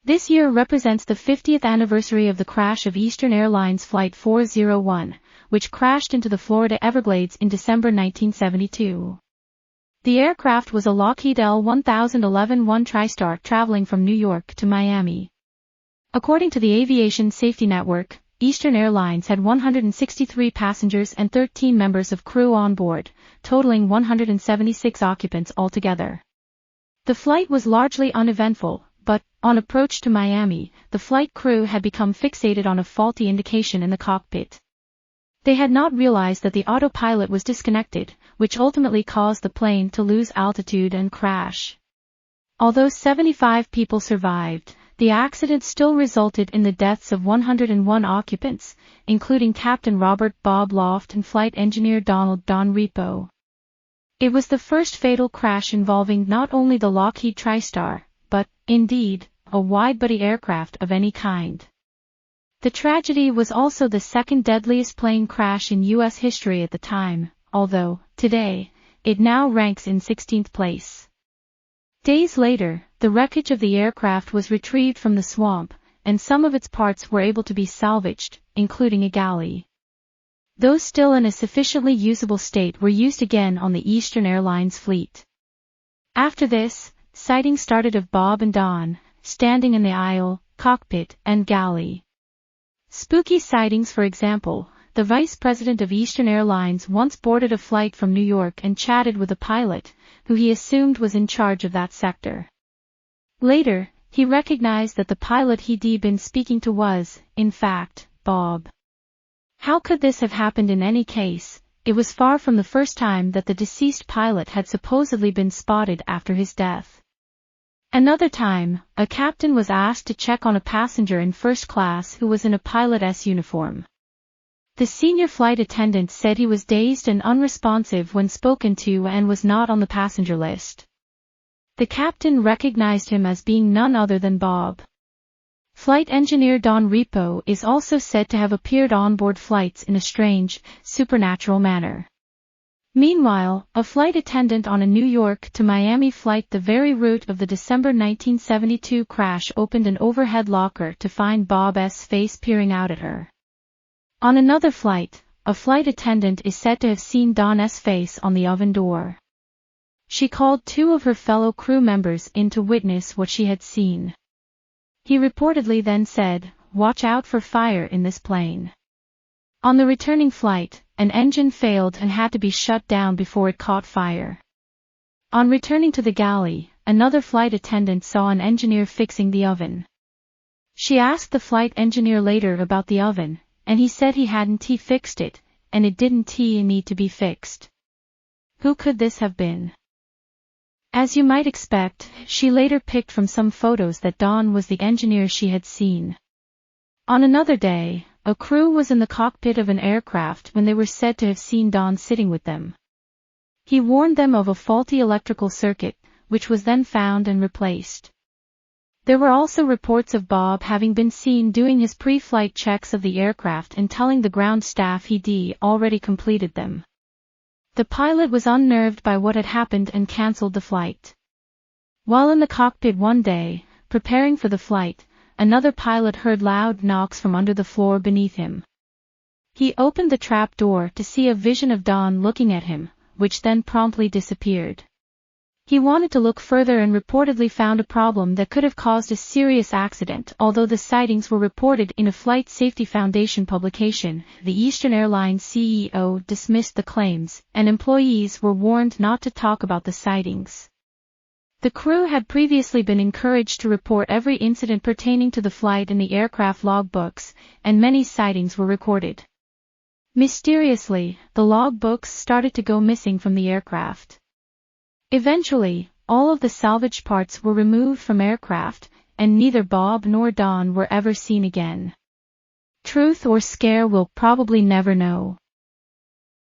This year represents the 50th anniversary of the crash of Eastern Airlines Flight 401, which crashed into the Florida Everglades in December 1972. The aircraft was a Lockheed L-1011-1 TriStar traveling from New York to Miami. According to the Aviation Safety Network, Eastern Airlines had 163 passengers and 13 members of crew on board, totaling 176 occupants altogether. The flight was largely uneventful, but, on approach to Miami, the flight crew had become fixated on a faulty indication in the cockpit. They had not realized that the autopilot was disconnected, which ultimately caused the plane to lose altitude and crash. Although 75 people survived, the accident still resulted in the deaths of 101 occupants, including Captain Robert Bob Loft and flight engineer Donald Don Repo. It was the first fatal crash involving not only the Lockheed TriStar, but, indeed, a wide-body aircraft of any kind. The tragedy was also the second deadliest plane crash in U.S. history at the time, although, today, it now ranks in 16th place. Days later, the wreckage of the aircraft was retrieved from the swamp, and some of its parts were able to be salvaged, including a galley. Those still in a sufficiently usable state were used again on the Eastern Airlines fleet. After this, sightings started of Bob and Don, standing in the aisle, cockpit, and galley. Spooky sightings. For example, the vice president of Eastern Airlines once boarded a flight from New York and chatted with a pilot, who he assumed was in charge of that sector. Later, he recognized that the pilot he'd been speaking to was, in fact, Bob. How could this have happened in any case? It was far from the first time that the deceased pilot had supposedly been spotted after his death. Another time, a captain was asked to check on a passenger in first class who was in a pilot's uniform. The senior flight attendant said he was dazed and unresponsive when spoken to and was not on the passenger list. The captain recognized him as being none other than Bob. Flight engineer Don Repo is also said to have appeared on board flights in a strange, supernatural manner. Meanwhile, a flight attendant on a New York to Miami flight the very route of the December 1972 crash opened an overhead locker to find Bob's face peering out at her. On another flight, a flight attendant is said to have seen Don's face on the oven door. She called two of her fellow crew members in to witness what she had seen. He reportedly then said, "Watch out for fire in this plane." On the returning flight, an engine failed and had to be shut down before it caught fire. On returning to the galley, another flight attendant saw an engineer fixing the oven. She asked the flight engineer later about the oven, and he said he hadn't fixed it, and it didn't need to be fixed. Who could this have been? As you might expect, she later picked from some photos that Don was the engineer she had seen. On another day, a crew was in the cockpit of an aircraft when they were said to have seen Don sitting with them. He warned them of a faulty electrical circuit, which was then found and replaced. There were also reports of Bob having been seen doing his pre-flight checks of the aircraft and telling the ground staff he'd already completed them. The pilot was unnerved by what had happened and cancelled the flight. While in the cockpit one day, preparing for the flight, another pilot heard loud knocks from under the floor beneath him. He opened the trap door to see a vision of Don looking at him, which then promptly disappeared. He wanted to look further and reportedly found a problem that could have caused a serious accident. Although the sightings were reported in a Flight Safety Foundation publication, the Eastern Airlines CEO dismissed the claims, and employees were warned not to talk about the sightings. The crew had previously been encouraged to report every incident pertaining to the flight in the aircraft logbooks, and many sightings were recorded. Mysteriously, the logbooks started to go missing from the aircraft. Eventually, all of the salvaged parts were removed from aircraft, and neither Bob nor Don were ever seen again. Truth or scare, we'll probably never know.